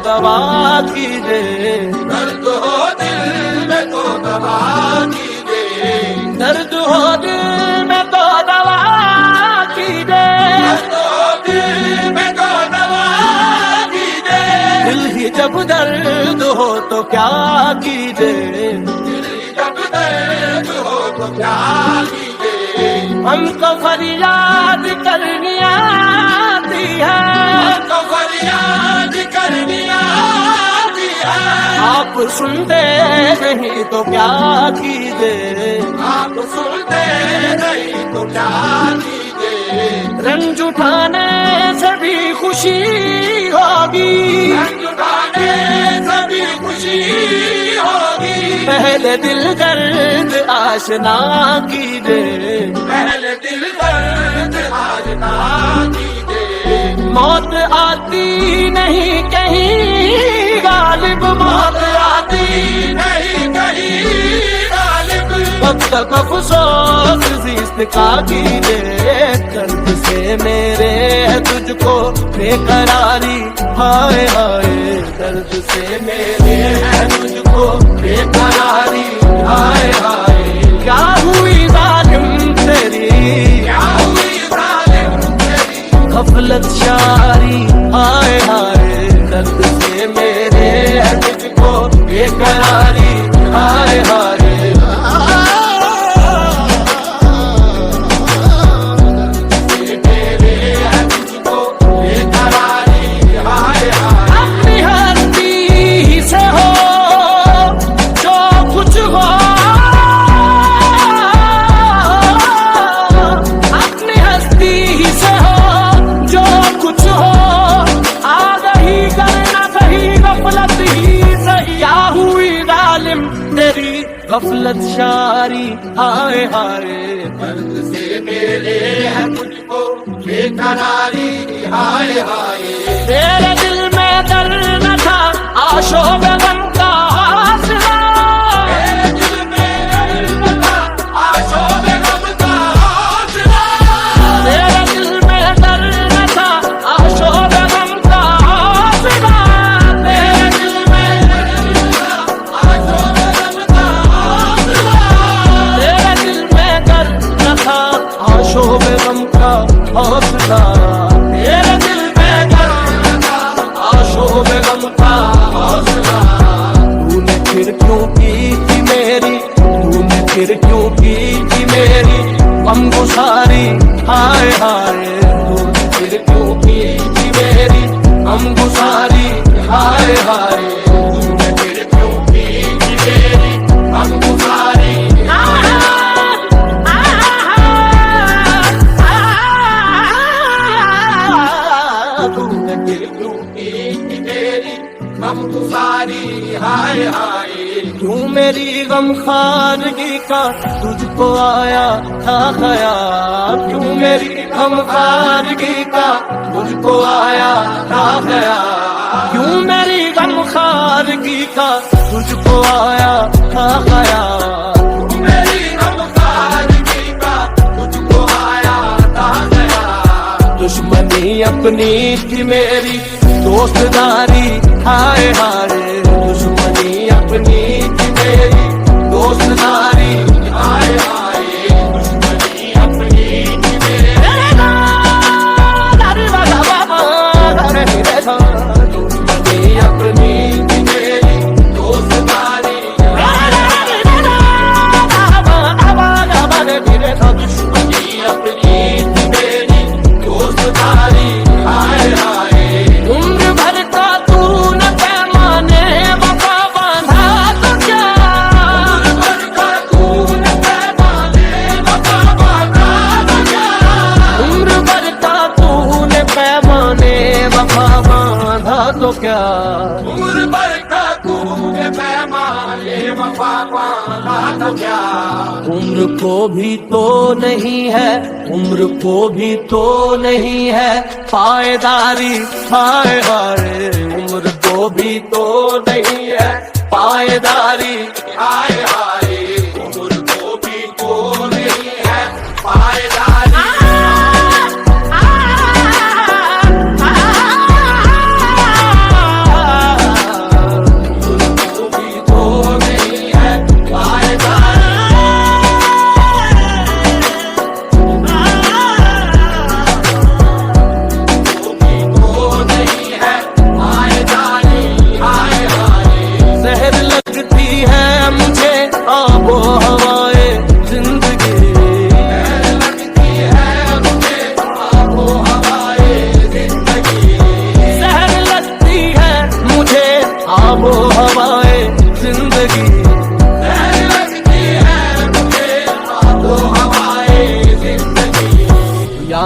दवा कीजिए, दर्द हो दिल में तो दवा कीजिए, दर्द हो दिल में तो दवा कीजिए, दर्द हो दिल में तो दवा कीजिए, दिल ही जब दर्द हो तो क्या कीजिए, दिल जब दर्द हो तो क्या कीजिए, हमको फरियाद करनी आती है, तो फरियाद करनी आती है, आप सुनते नहीं तो क्या कीजिए, आप सुनते नहीं तो क्या कीजिए, रंज उठाने से भी खुशी होगी, रंग उठाने सभी खुशी होगी, पहले दिल दर्द आशना कीजिए, पहले दिल दर्द आशना कीजिए, मौत आती नहीं कहीं गालिब, मौत आती नहीं कहीं गालिब, वक्त तक अफसोस जिस्त का कीजिए, दर्द से मेरे है तुझको बेकरारी, हाय हाय दर्द से मेरे है तुझको बेकरारी, हाय हाय क्या हुई जालिम तेरी, क्या हुई जालिम तेरी, गफलत शारी, हाय हाय दर्द से मेरे है तुझको बेकरारी, हाय हाय मेरे है तुझको बेकरारी, हाय हाय, अपनी हस्ती से हो जो कुछ हो, अपनी हस्ती से हो जो कुछ हो, आगही करना सही गफलत ही सही, क्या हुई जालिम तेरी गफलत शारी, हाय हाय दर्द से मेरे है तुझको बेकरारी, हाय हाय, तेरे दिल में दर्द न था आशो बेगम का हौसला, मेरे दिल में दर्द था आशो बेगम का हौसला, तेरे दिल में दर्द न था आशो बेगम का हौसला, तेरे दिल में दर्द था आशो बेगम का हौसला, तेरे दिल में दर्द न था आशो बेगम का हौसला, तेरे दिल में दर्द था आशो बेगम का हौसला, तूने फिर क्यों की थी मेरी, तूने फिर क्यों की थी मेरी गमगुसारी, हाय हाय तूने फिर क्यों की थी मेरी गमगुसारी, हाय हाय तूने फिर क्यों की थी मेरी गमगुसारी, तूने फिर क्यों की थी मेरी गमगुसारी, हाय हाय, क्यों मेरी गमखानगी का तुझको आया था ख्याल, क्यों मेरी गमखानगी का तुझको आया था ख्याल, क्यों मेरी गमखानगी का तुझको आया था ख्याल, मेरी गमखानगी का तुझको आया था ख्याल, दुश्मनी अपनी थी मेरी दोस्तदारी, हाय हाय दुश्मनी अपनी थी मेरी दोस्तदारी, हाय हाय, दुश्मनी अपनी थी मेरी, दुश्मनी अपनी थी मेरी दोस्तदारी, दुश्मनी अपनी थी मेरी दोस्तदारी, हाय हाय, उम्र भर का तूने पैमाने वफा बांधा तो क्या, उम्र भर का तूने पैमाने वफा बांधा तो क्या, उम्र भर का तूने पैमाने वफा बांधा तो क्या, उम्र भर का तूने पैमाने वफा बांधा तो क्या, उम्र को भी तो नहीं है, उम्र को भी तो नहीं है पायदारी, हाय हाय उम्र को भी तो नहीं है पायदारी, हाय हाय, उम्र को भी तो नहीं है पायदारी,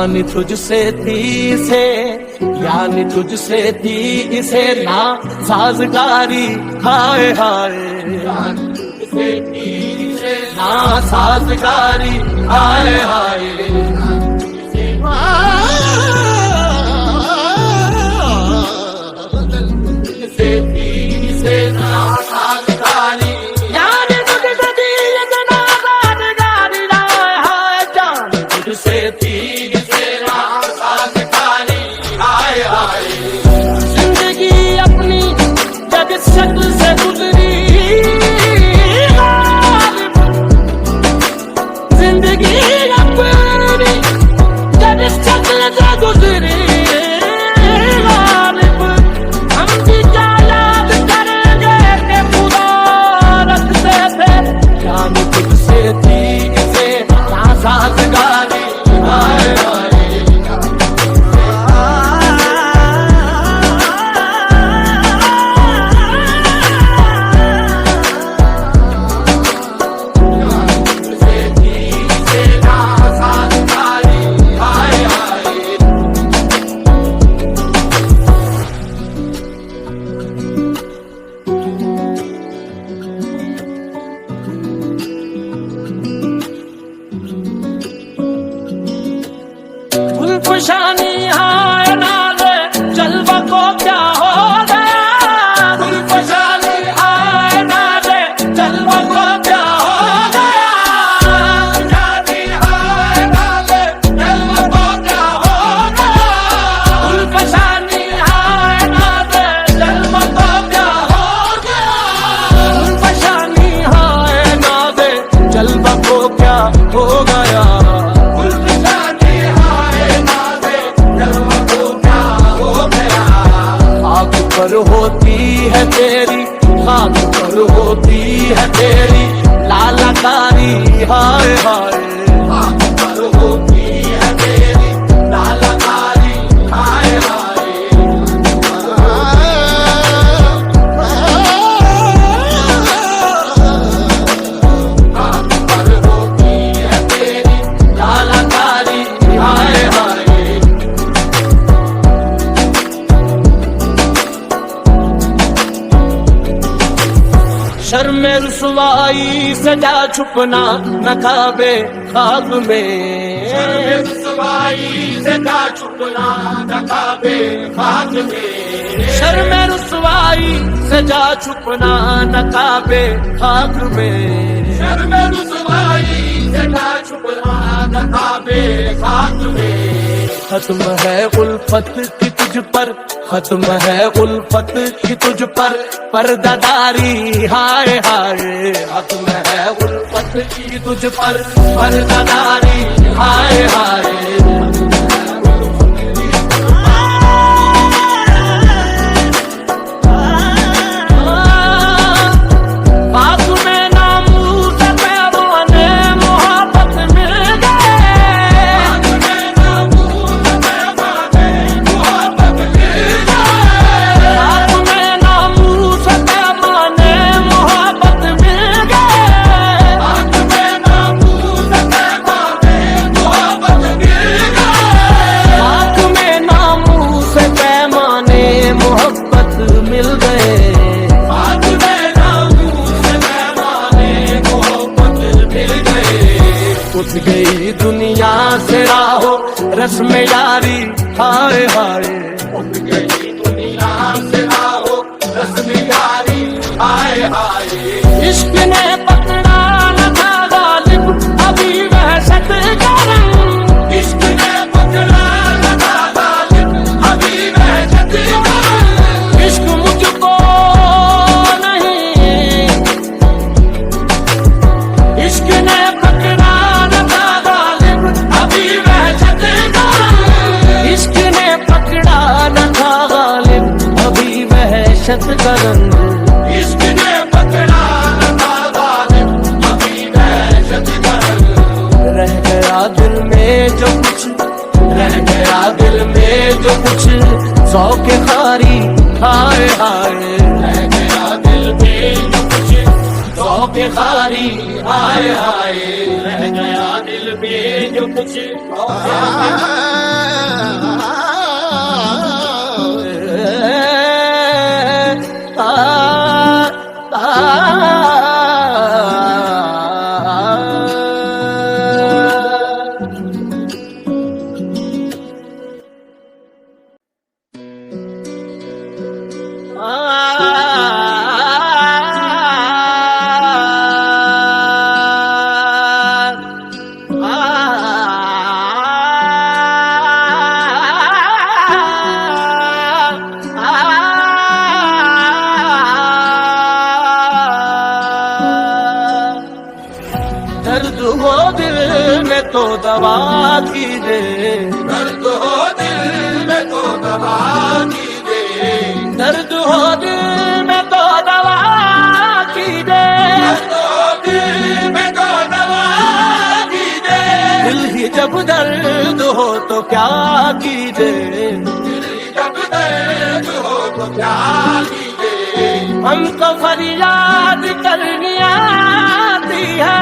यानी तुझसे थी इसे, यानी तुझसे थी इसे ना साजगारी, हाय हाय तुझसे थी इसे ना साजगारी, हाय हाय तुझसे थी इसे ना साजगारी, यानी तुझसे थी इसे ना साजगारी, हाय हाय जान तुझसे थी इसे ना साजगारी, हाय हाय जिंदगी अपनी जब इस शक्ल से गुजरी, जिंदगी अपनी जब इस शक्ल से गुजरी, हम भी क्या याद करेंगे कि खुदा रखते थे, यानी तुझसे थी इसे ना साजगारी, हाय हाय तुझसे थी इसे ना साजगारी, हाय हाय गुलफशानी हाय नाज़े जलवा को क्या हो गया, गुलफशानी हाय नाज़े जलवा को क्या हो गया, शादी हाय नाज़े जलवा को क्या हो गया, गुलफशानी हाय नाज़े जलवा को क्या हो गया, गुलफशानी हाय नाज़े जलवा को क्या हो गया, गुलफशानी हाय नाज़े जलवा को क्या हो गया, खाक पर होती है तेरी, खाक पर होती है तेरी लालकारी, हाय हाय आँख पर होती है तेरी लालकारी, हाय हाय आँख पर होती है तेरी लालकारी, हाय हाय शर्म रुसवाई से जा छुपना नकाबे खाक में, रुसवाई से जा छुपना नकाबे खाक में, शर्म रुसवाई से जा छुपना नकाबे खाक में, शर्म रुसवाई से जा छुपना नकाबे खाक में, खत्म है उल्फत की तुझ पर, खत्म है उल्फत की तुझ पर पर्दादारी, हाय हाय खत्म है उल्फत की तुझ पर पर्दादारी, हाय हाय बात में नामूस पैमाने मोहब्बत मिल गए, मोहब्बत मिल जाए, बात में नामूस पैमाने मोहब्बत मिल गए, आँख में नामूस पैमाने मोहब्बत मिल जाए, आँख में नामूस पैमाने मोहब्बत मिल गए, आँख में नामूस पैमाने मोहब्बत मिल गए, उठ गई दुनिया से राहो रस्म यारी, हाय हाय उठ गई दुनिया से आओ रस्म यारी, हाय हाय इश्क ने पकड़ा न था गालिब अभी वहशत का रंग, इश्क ने पकड़ा लगा गालिब अभी वहशत का रंग, इश्क मुझको नहीं, इश्क ने पकड़ा न था गालिब अभी वहशत का रंग, इश्क ने पकड़ा न था गालिब अभी वहशत का रंग, इश्क ने पकड़ा लगा गालिब अभी वहशत का रंग, रह गया दिल में जो कुछ, रह गया दिल में जो कुछ ज़ौक़ खारी, हाय हाय रह गया दिल में जो कुछ ज़ौक़ खारी, हाय हाय रह गया दिल में ये जो कुछ दर्द हो दिल में तो दवा कीजिए, दर्द हो दिल में तो दवा कीजिए, दर्द हो दिल में तो दवा कीजिए, दर्द हो दिल में तो दवा कीजिए। दिल ही जब दर्द हो तो क्या कीजिए, दिल जब दर्द हो तो क्या कीजिए। हमको फरियाद करनी आती है,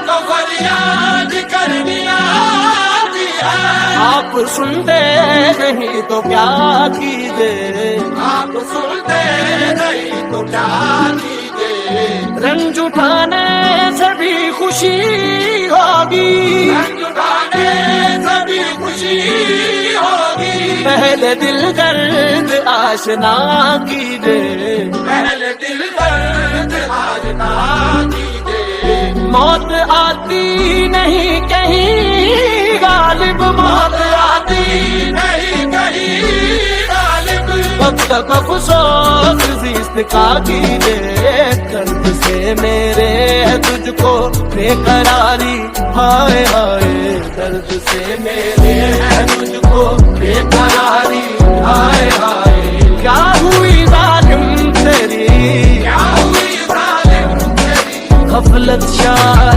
तो फरियाद करनी आती है। आप सुनते नहीं तो क्या कीजिए, आप सुनते नहीं तो क्या कीजिए। रंज उठाने से भी खुशी होगी, रंग उठाने सभी खुशी होगी। पहले दिल दर्द आशना कीजिए, पहले दिल दर्द आजना कीजिए। मौत आती नहीं कहीं गालिब, मौत आती नहीं कहीं गालिब। कब तक अफसोस जिस्त का कीजिए, दर्द से मेरे है तुझको बेकरारी, हाय हाय दर्द से मेरे है तुझको बेकरारी, हाय हाय क्या हुई जालिम तेरी, क्या हुई जालिम तेरी गफलत शाह